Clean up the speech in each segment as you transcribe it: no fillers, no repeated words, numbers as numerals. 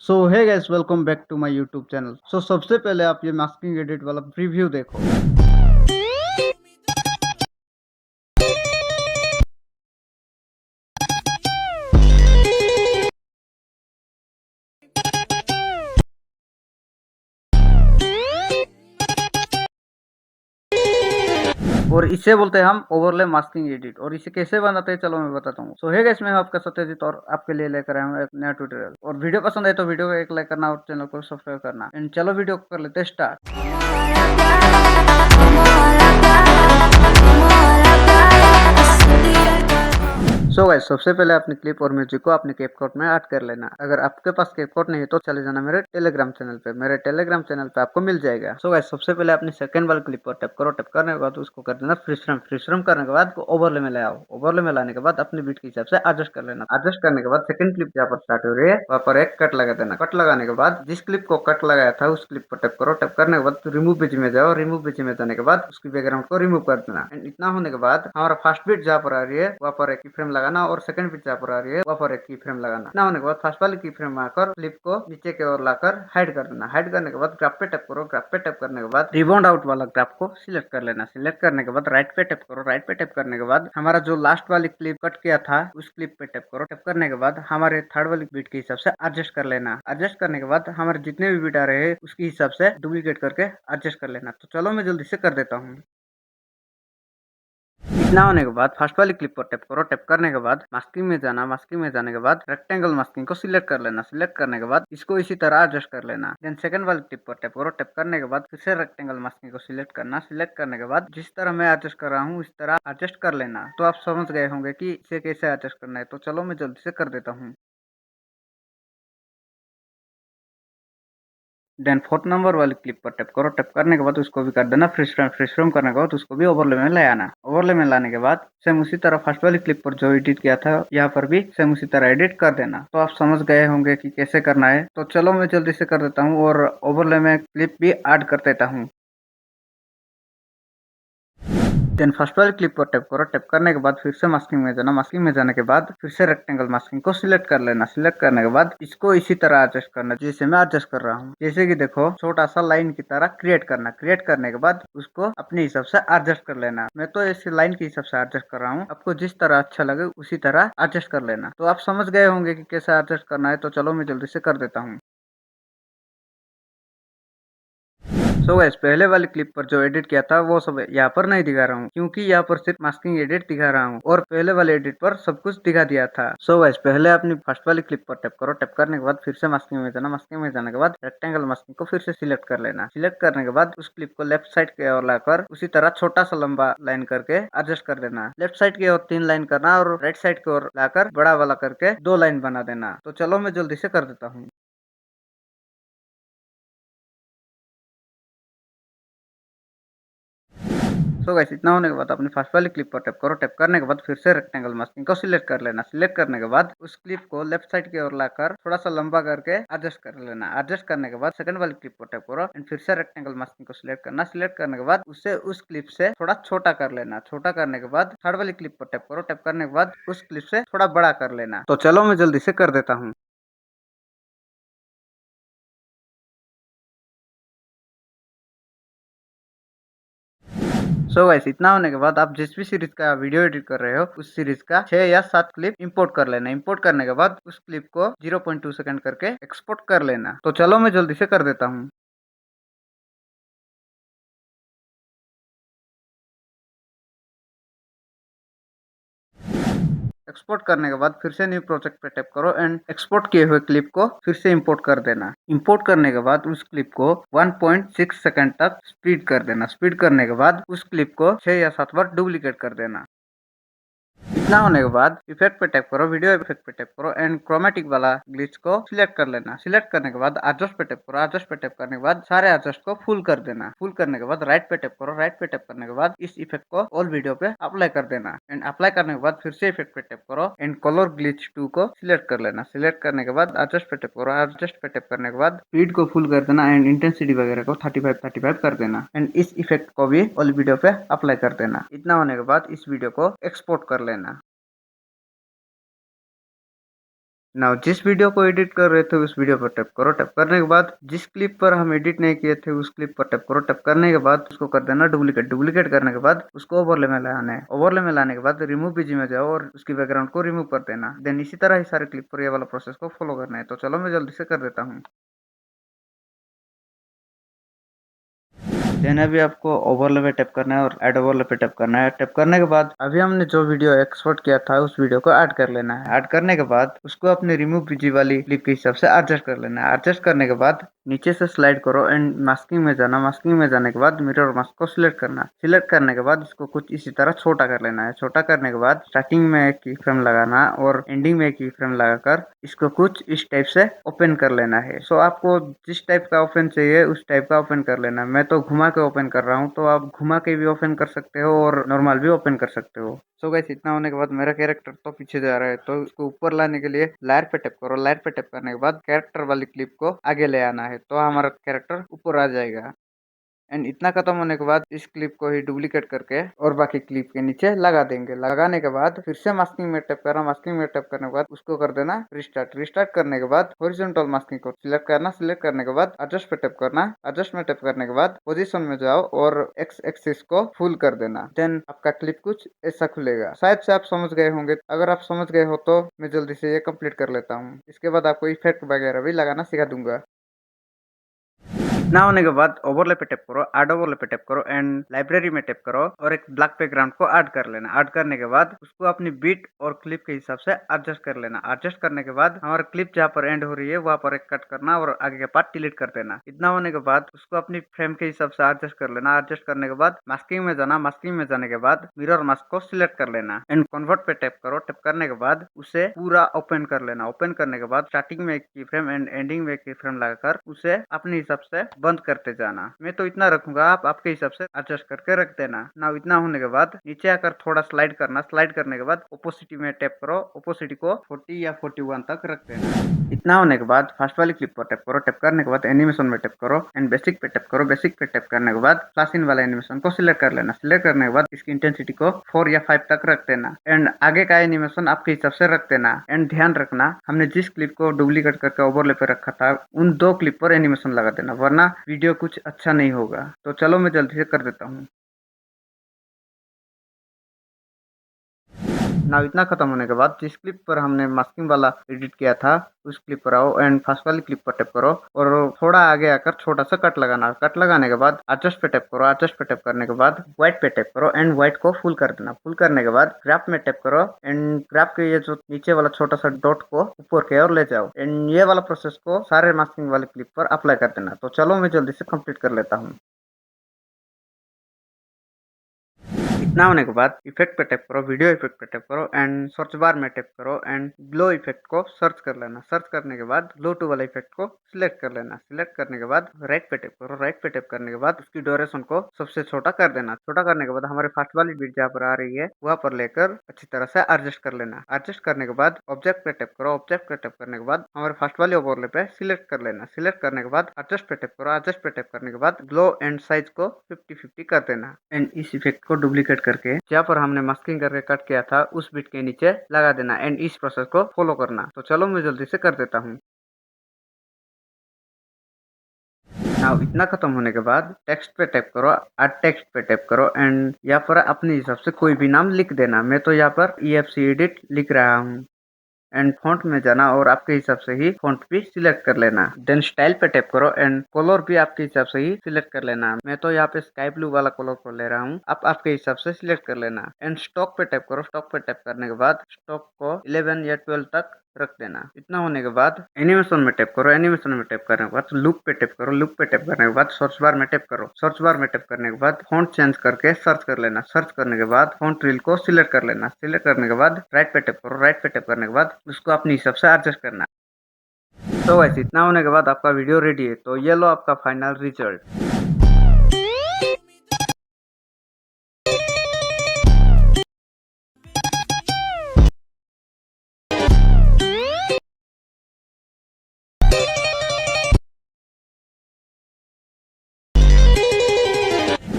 So hey guys, welcome back to my YouTube channel. सबसे पहले आप ये मास्किंग एडिट वाला प्रीव्यू देखो। और इसे बोलते हैं हम ओवरले मास्किंग एडिट। और इसे कैसे बनाते हैं चलो मैं बताता हूँ। सो हे गाइस, मैं हूं आपका सत्यजीत और आपके लिए लेकर आया हूं एक नया ट्यूटोरियल। और वीडियो पसंद है तो वीडियो को एक लाइक करना और चैनल को सब्सक्राइब करना। एंड चलो वीडियो को कर लेते हैं स्टार्ट। सो गाइस, सबसे पहले अपनी क्लिप और म्यूजिक को अपने कैपकट में ऐड कर लेना। अगर आपके पास कैपकट नहीं है तो चले जाना मेरे टेलीग्राम चैनल पे। मेरे टेलीग्राम चैनल पे आपको मिल जाएगा। सो गाइस, सबसे पहले अपनी सेकंड वाली क्लिप पर टैप करो। टैप करने के बाद उसको कर देना फ्रीज फ्रेम करने के बाद ओवरले में ले आओ। ओवरले में लाने के बाद अपनी बीट के हिसाब से एडजस्ट कर लेना। एडजस्ट करने के बाद सेकंड क्लिप जहाँ पर स्टार्ट हो रही है वहाँ पर एक कट लगा देना। कट लगाने के बाद जिस क्लिप को कट लगाया था उस क्लिप पर टैप करो। टैप करने के बाद रिमूव पेज में जाओ। रिमूव पेज में जाने के बाद उसकी बैकग्राउंड को रिमूव कर देना। एंड इतना होने के बाद हमारा फर्स्ट बीट जहाँ पर आ रही है वहाँ पर एक की फ्रेम लगाना और सेकंड बीट जहाँ पर आ रही है वहाँ पर एक की फ्रेम लगाना। इतना होने के बाद फर्स्ट वाली की फ्रेम आकर क्लिप को नीचे की ओर लाकर हाइड कर देना। हाइड करने के बाद ग्राफ पे टैप करो। ग्राफ पे टैप करने के बाद रिबाउंड आउट वाला ग्राफ को सिलेक्ट कर लेना। सिलेक्ट करने के बाद राइट पे टैप करो। राइट पे टैप करने के बाद हमारा जो लास्ट वाली क्लिप कट किया था उस क्लिप पे टैप करो। टैप करने के बाद हमारे थर्ड वाली बीट के हिसाब से एडजस्ट कर लेना। एडजस्ट करने के बाद हमारे जितने भी बीट आ रहे हैं उसके हिसाब से डुप्लीकेट करके एडजस्ट कर लेना। तो चलो मैं जल्दी से कर देता हूँ। इतना होने के बाद फर्स्ट वाली क्लिप पर टैप करो। टैप करने के बाद मास्किंग में जाना। मास्किंग में जाने के बाद रेक्टेंगल मास्किंग को सिलेक्ट कर लेना। सिलेक्ट करने के बाद इसको इसी तरह एडजस्ट कर लेना। देन सेकंड वाली क्लिप पर टैप करो। टैप करने के बाद फिर से रेक्टेंगल मास्किंग को सिलेक्ट करना। सिलेक्ट करने के बाद जिस तरह मैं एडजस्ट कर रहा हूँ उस तरह एडजस्ट कर लेना। तो आप समझ गए होंगे कि इसे कैसे एडजस्ट करना है। तो चलो मैं जल्दी से कर देता हूँ। देन फोर्थ नंबर वाली क्लिप पर टैप करो। टैप करने के बाद उसको भी कर देना फ्रीज फ्रेम करने के बाद उसको भी ओवरले में ले आना। ओवरले में लाने के बाद सेम उसी तरह फर्स्ट वाली क्लिप पर जो एडिट किया था यहाँ पर भी सेम उसी तरह एडिट कर देना। तो आप समझ गए होंगे कि कैसे करना है। तो चलो मैं जल्दी से कर देता हूँ और ओवरले में क्लिप भी ऐड कर देता हूँ। देन फर्स्ट वाली क्लिप पर टैप करो। टैप करने के बाद फिर से मास्किंग में जाना। मास्किंग में जाने के बाद फिर से रेक्टेंगल मास्किंग को सिलेक्ट कर लेना। सिलेक्ट करने के बाद इसको इसी तरह एडजस्ट करना जैसे मैं एडजस्ट कर रहा हूँ। जैसे कि देखो, छोटा सा लाइन की तरह क्रिएट करना। क्रिएट करने के बाद उसको अपने हिसाब से एडजस्ट कर लेना। मैं तो इस लाइन के हिसाब से एडजस्ट कर रहा हूँ। आपको जिस तरह अच्छा लगे उसी तरह एडजस्ट कर लेना। तो आप समझ गए होंगे कि कैसे एडजस्ट करना है। तो चलो मैं जल्दी से कर देता हूँ। सो गाइस, पहले वाली क्लिप पर जो एडिट किया था वो सब यहाँ पर नहीं दिखा रहा हूँ क्योंकि यहाँ पर सिर्फ मास्किंग एडिट दिखा रहा हूँ और पहले वाले एडिट पर सब कुछ दिखा दिया था। सो गाइस, पहले अपनी फर्स्ट वाली क्लिप पर टैप करो। टैप करने के बाद फिर से मास्किंग में जाना। मास्किंग में जाने के बाद रेक्टेंगल मास्किंग को फिर से सिलेक्ट कर लेना। सिलेक्ट करने के बाद उस क्लिप को लेफ्ट साइड की ओर लाकर उसी तरह छोटा सा लंबा लाइन करके एडजस्ट कर देना। लेफ्ट साइड की ओर 3 लाइन करना और राइट साइड की ओर लाकर बड़ा वाला करके 2 लाइन बना देना। तो चलो मैं जल्दी से कर देता हूँ। सो गाइस, इतना होने के बाद अपनी फर्स्ट वाली क्लिप पर टैप करो। टैप करने के बाद फिर से रेक्टेंगल मास्किंग को सिलेक्ट कर लेना। सिलेक्ट करने के बाद उस क्लिप को लेफ्ट साइड की ओर लाकर थोड़ा सा लंबा करके एडजस्ट कर लेना। एडजस्ट करने के बाद सेकंड वाली क्लिप पर टैप करो एंड फिर से रेक्टेंगल मास्किंग को सिलेक्ट करना। सिलेक्ट करने के बाद उसे उस क्लिप से थोड़ा छोटा कर लेना। छोटा करने के बाद थर्ड वाली क्लिप पर टैप करो। टैप करने के बाद उस क्लिप से थोड़ा बड़ा कर लेना। तो चलो मैं जल्दी से कर देता हूँ। सो गाइस, इतना होने के बाद आप जिस भी सीरीज का वीडियो एडिट कर रहे हो उस सीरीज का 6 या 7 क्लिप इंपोर्ट कर लेना। इंपोर्ट करने के बाद उस क्लिप को 0.2 सेकंड करके एक्सपोर्ट कर लेना। तो चलो मैं जल्दी से कर देता हूँ। एक्सपोर्ट करने के बाद फिर से न्यू प्रोजेक्ट पे टैप करो एंड एक्सपोर्ट किए हुए क्लिप को फिर से इंपोर्ट कर देना। इंपोर्ट करने के बाद उस क्लिप को 1.6 सेकंड तक स्पीड कर देना। स्पीड करने के बाद उस क्लिप को 6 या 7 बार डुप्लीकेट कर देना। इतना होने के बाद इफेक्ट पे टैप करो। वीडियो इफेक्ट पे टैप करो एंड क्रोमेटिक वाला ग्लिच को सिलेक्ट कर लेना। सिलेक्ट करने के बाद एडजस्ट पे टैप करो। एडजस्ट पे टैप करने के बाद सारे एडजस्ट को फुल कर देना। फुल करने के बाद राइट पे टैप करो। राइट पे टैप करने के बाद इस इफेक्ट को ऑल वीडियो पे अप्लाई कर देना। एंड अप्लाई करने के बाद फिर से इफेक्ट पे टैप करो एंड कलर ग्लिच 2 को सिलेक्ट कर लेना। सिलेक्ट करने के बाद एडजस्ट पे टैप करो। एडजस्ट पे टैप करने के बाद स्पीड को फुल कर देना एंड इंटेंसिटी वगैरह को 35 कर देना। एंड इस इफेक्ट को भी ऑल वीडियो पे अप्लाई कर देना। इतना होने के बाद इस वीडियो को एक्सपोर्ट कर लेना। नाउ जिस वीडियो को एडिट कर रहे थे उस वीडियो पर टैप करो। टैप करने के बाद जिस क्लिप पर हम एडिट नहीं किए थे उस क्लिप पर टैप करो। टैप करने के बाद उसको कर देना डुप्लीकेट। डुप्लीकेट करने के बाद उसको ओवरले में लाना है। ओवरले में लाने के बाद रिमूव बीजी में जाओ और उसकी बैकग्राउंड को रिमूव कर देना। देन इसी तरह ही सारे क्लिप पर ये वाला प्रोसेस को फॉलो करना है। तो चलो मैं जल्दी से कर देता हूँ। देन अभी आपको ओवरले पे टैप करना है और ऐड ओवरले पे टैप करना है। टैप करने के बाद अभी हमने जो वीडियो एक्सपोर्ट किया था उस वीडियो को ऐड कर लेना है। ऐड करने के बाद उसको अपने रिमूव बीजी वाली क्लिप के हिसाब से एडजस्ट कर लेना है। एडजस्ट करने के बाद नीचे से स्लाइड करो एंड मास्किंग में जाना। मास्किंग में जाने के बाद मिरर मास्क को सिलेक्ट करना। सिलेक्ट करने के बाद इसको कुछ इसी तरह छोटा कर लेना है। छोटा करने के बाद स्टार्टिंग में एक की फ्रेम लगाना और एंडिंग में एक की फ्रेम लगाकर इसको कुछ इस टाइप से ओपन कर लेना है। सो आपको जिस टाइप का ओपन चाहिए उस टाइप का ओपन कर लेना है। मैं तो घुमा के ओपन कर रहा हूँ, तो आप घुमा के भी ओपन कर सकते हो और नॉर्मल भी ओपन कर सकते हो। सो गाइस इतना होने के बाद मेरा कैरेक्टर तो पीछे जा रहा है, तो उसको ऊपर लाने के लिए लेयर पे टैप करो। लेयर पे टैप करने के बाद कैरेक्टर वाली क्लिप को आगे ले आना है, तो हमारा कैरेक्टर ऊपर आ जाएगा। एंड इतना खत्म होने के बाद इस क्लिप को ही डुप्लीकेट करके और बाकी क्लिप के नीचे लगा देंगे। लगाने के बाद फिर से मास्किंग में टैप करना। मास्किंग में टैप करने के बाद उसको कर देना रिस्टार्ट। रिस्टार्ट करने के बाद हॉरिजॉन्टल मास्किंग को सिलेक्ट करना। सिलेक्ट करने के बाद एडजस्ट पे टैप करना। एडजस्ट में टैप करने के बाद पोजीशन में जाओ और एक्स एक्सिस को फुल कर देना। देन आपका क्लिप कुछ ऐसा खुलेगा। शायद से आप समझ गए होंगे। अगर आप समझ गए हो तो मैं जल्दी से ये कंप्लीट कर लेता हूँ। इसके बाद आपको इफेक्ट वगैरह भी लगाना सिखा दूंगा। इतना होने के बाद ओवरले पे टैप करो, ऐड ओवरले पे टैप करो एंड लाइब्रेरी में टैप करो और एक ब्लैक बैकग्राउंड को ऐड कर लेना। ऐड करने के बाद उसको अपनी बीट और क्लिप के हिसाब से एडजस्ट कर लेना। एडजस्ट करने के बाद हमारा क्लिप जहाँ पर एंड हो रही है वहां पर एक कट करना और आगे का पार्ट डिलीट कर देना। इतना होने के बाद उसको अपनी फ्रेम के हिसाब से एडजस्ट कर लेना। एडजस्ट करने के बाद मास्किंग में जाना। मास्किंग में जाने के बाद मिरर मास्क को सिलेक्ट कर लेना एंड कन्वर्ट पे टैप करो। टैप करने के बाद उसे पूरा ओपन कर लेना। ओपन करने के बाद स्टार्टिंग में एक की फ्रेम एंड एंडिंग में एक की फ्रेम लगाकर उसे अपने हिसाब से बंद करते जाना। मैं तो इतना रखूंगा, आप आपके हिसाब से एडजस्ट करके रख देना। ना इतना होने के बाद नीचे आकर थोड़ा स्लाइड करना। स्लाइड करने के बाद ओपोसिटी में टैप करो। ओपोसिटी को 40 या 41 तक रख देना। इतना होने के बाद फर्स्ट वाली क्लिप पर टैप करो। टैप करने के बाद एनिमेशन में टैप करो एंड बेसिक पे टैप करो। बेसिक पे टैप करने के बाद फ्लैश इन वाला एनिमेशन को सिलेक्ट कर लेना। सिलेक्ट करने के बाद इसकी इंटेंसिटी को 4 या 5 तक रख देना एंड आगे का एनिमेशन आपके हिसाब से रख देना। एंड ध्यान रखना हमने जिस क्लिप को डुप्लीकेट करके ओवरले पे रखा था उन 2 क्लिप पर एनिमेशन लगा देना, वरना वीडियो कुछ अच्छा नहीं होगा। तो चलो मैं जल्दी से कर देता हूँ। ना इतना खत्म होने के बाद जिस क्लिप पर हमने मास्किंग वाला एडिट किया था उस क्लिप पर आओ एंड फर्स्ट वाली क्लिप पर टैप करो और थोड़ा आगे आकर छोटा सा कट लगाना। कट लगाने के बाद एडजस्ट पे टैप करो। एडजस्ट पे टैप करने के बाद व्हाइट पे टैप करो एंड व्हाइट को फुल कर देना। फुल करने के बाद ग्राफ में टैप करो एंड ग्राफ के ये जो नीचे वाला छोटा सा डॉट को ऊपर की ओर ले जाओ एंड ये वाला प्रोसेस को सारे मास्किंग वाले क्लिप पर अप्लाई कर देना। तो चलो मैं जल्दी से कंप्लीट कर लेता हूँ। इतना होने के बाद इफेक्ट पे टैप करो, वीडियो इफेक्ट पे टैप करो एंड सर्च बार में टैप करो एंड ग्लो इफेक्ट को सर्च कर लेना। सर्च करने के बाद ग्लो टू वाला इफेक्ट को सिलेक्ट कर लेना। सिलेक्ट करने के बाद राइट पे टैप करो। राइट पे टैप करने के बाद उसकी ड्यूरेशन को सबसे छोटा कर देना। छोटा करने के बाद हमारे फर्स्ट वाली बीट जहाँ पर आ रही है वहां पर लेकर अच्छी तरह से एडजस्ट कर लेना। एडजस्ट करने के बाद ऑब्जेक्ट पे टैप करो। ऑब्जेक्ट पे टैप करने के बाद हमारे फर्स्ट वाले ओवरले पे सिलेक्ट कर लेना। सिलेक्ट करने के बाद एडजस्ट पे टैप करो। एडजस्ट पे टैप करने के बाद ग्लो एंड साइज को 50-50 कर देना एंड इस इफेक्ट को डुप्लीकेट करके जहाँ पर हमने मास्किंग करके कट किया था उस बिट के नीचे लगा देना एंड इस प्रोसेस को फॉलो करना। तो चलो मैं जल्दी से कर देता हूँ। नाउ इतना खत्म होने के बाद टेक्स्ट पे टैप करो। ऐड टेक्स्ट पे टैप करो एंड यहाँ पर अपने हिसाब से कोई भी नाम लिख देना। मैं तो यहाँ पर EFC एडिट लिख रहा हूँ एंड फॉन्ट में जाना और आपके हिसाब से ही फॉन्ट भी सिलेक्ट कर लेना। देन स्टाइल पे टैप करो एंड कलर भी आपके हिसाब से ही सिलेक्ट कर लेना। मैं तो यहाँ पे स्काई ब्लू वाला कलर को ले रहा हूँ, आप आपके हिसाब से सिलेक्ट कर लेना एंड स्टॉक पे टैप करो। स्टॉक पे टैप करने के बाद स्टॉक को 11 या 12 तक रख देना। इतना होने के बाद एनिमेशन में टैप करो। एनिमेशन में टैप करने के बाद लूप पे टैप करो। लूप पे टैप करने के बाद सर्च बार में टैप करो। सर्च बार में टैप करने के बाद फॉन्ट चेंज करके सर्च कर लेना। सर्च करने के बाद फॉन्ट रील को सिलेक्ट कर लेना। सिलेक्ट करने के बाद राइट पे टैप करो। राइट पे टैप करने के बाद उसको अपने हिसाब से एडजस्ट करना। तो वैसे इतना होने के बाद आपका वीडियो रेडी है। तो ये लो आपका फाइनल रिजल्ट।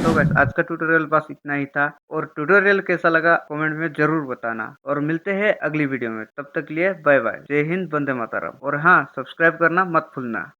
तो गाइस आज का ट्यूटोरियल बस इतना ही था, और ट्यूटोरियल कैसा लगा कमेंट में जरूर बताना, और मिलते हैं अगली वीडियो में। तब तक के लिए बाय बाय, जय हिंद, वंदे मातरम, और हाँ, सब्सक्राइब करना मत भूलना।